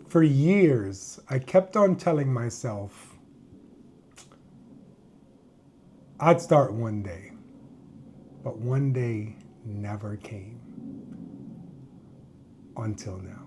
For years, I kept on telling myself I'd start one day, but one day never came until now.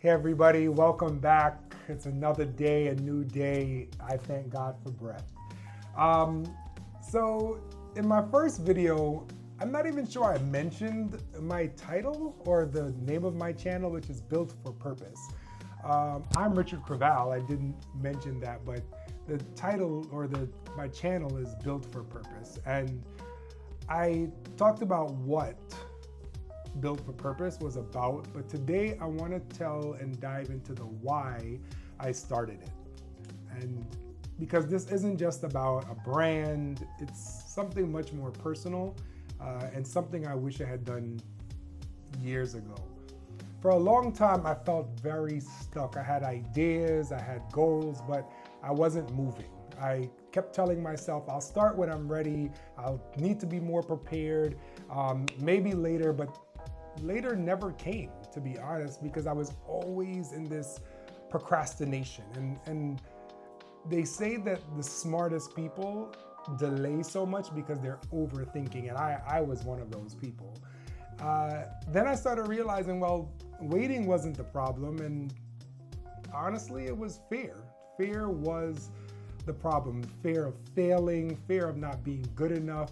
Hey everybody, welcome back. It's another day, a new day. I thank God for breath. So in my first video, I'm not even sure I mentioned my title or the name of my channel, which is Built for Purpose. I'm Richard Creval. I didn't mention that, but the title or my channel is Built for Purpose. And I talked about what Built for Purpose was about, but today I want to tell and dive into the why I started it. And because this isn't just about a brand, it's something much more personal and something I wish I had done years ago. For a long time, I felt very stuck. I had ideas, I had goals, but I wasn't moving. I kept telling myself, I'll start when I'm ready. I'll need to be more prepared, maybe later, but later never came, to be honest, because I was always in this procrastination. And they say that the smartest people delay so much because they're overthinking, and I was one of those people. Then I started realizing, well, waiting wasn't the problem, and honestly, it was fear. Fear was the problem. Fear of failing, fear of not being good enough,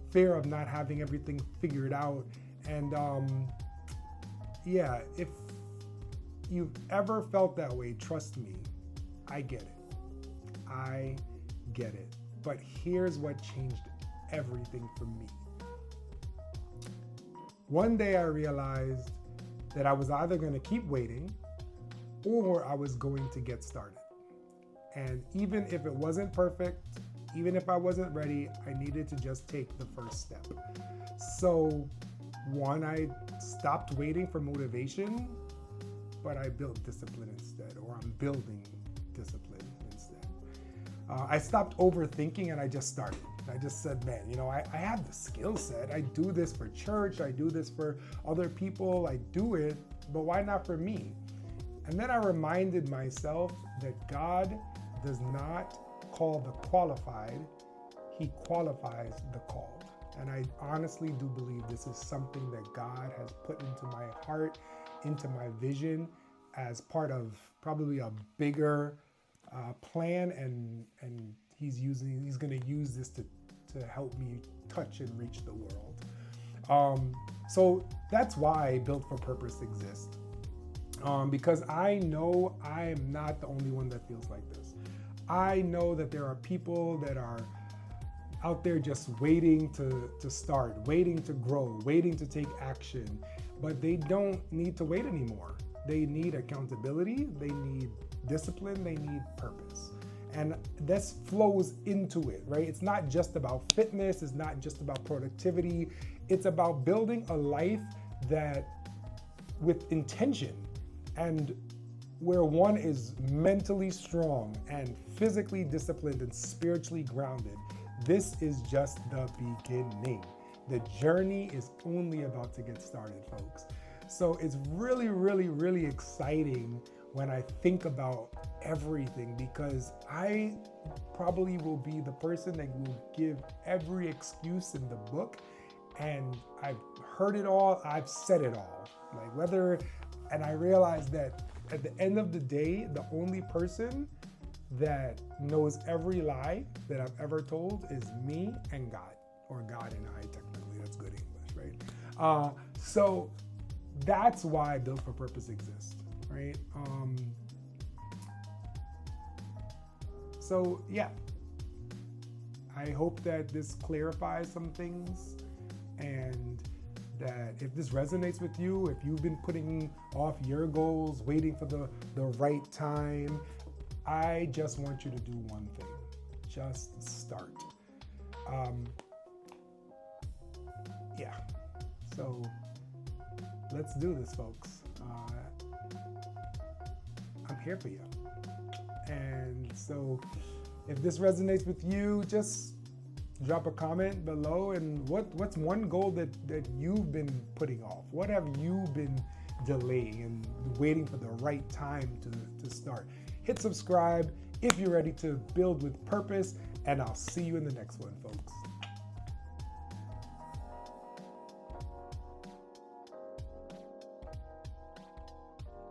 fear of not having everything figured out. And yeah, if you've ever felt that way, trust me, I get it. I get it. But here's what changed everything for me. One day I realized that I was either going to keep waiting or I was going to get started. And even if it wasn't perfect, even if I wasn't ready, I needed to just take the first step. So one, I stopped waiting for motivation, but I built discipline instead, or I'm building discipline instead. I stopped overthinking and I just started. I just said, man, I have the skill set. I do this for church. I do this for other people. I do it, but why not for me? And then I reminded myself that God does not call the qualified, He qualifies the called. And I honestly do believe this is something that God has put into my heart, into my vision as part of probably a bigger plan. And He's going to use this to help me touch and reach the world. So that's why Built for Purpose exists. Because I know I am not the only one that feels like this. I know that there are people that are out there just waiting to start, waiting to grow, waiting to take action, but they don't need to wait anymore. They need accountability, they need discipline, they need purpose. And this flows into it, right? It's not just about fitness, it's not just about productivity, it's about building a life that with intention, and where one is mentally strong and physically disciplined and spiritually grounded. This is just the beginning. The journey is only about to get started, folks. So it's really, really, really exciting when I think about everything, because I probably will be the person that will give every excuse in the book. And I've heard it all, I've said it all. And I realize that at the end of the day, the only person that knows every lie that I've ever told is me and God, or God and I, technically, that's good English, right? So that's why Built for Purpose exists, right? So yeah, I hope that this clarifies some things, and that if this resonates with you, if you've been putting off your goals, waiting for the right time, I just want you to do one thing. Just start. Yeah. So let's do this, folks. I'm here for you. And so So if this resonates with you, just drop a comment below. And what's one goal that you've been putting off? What have you been delaying and waiting for the right time to start? Hit subscribe if you're ready to build with purpose, and I'll see you in the next one, folks.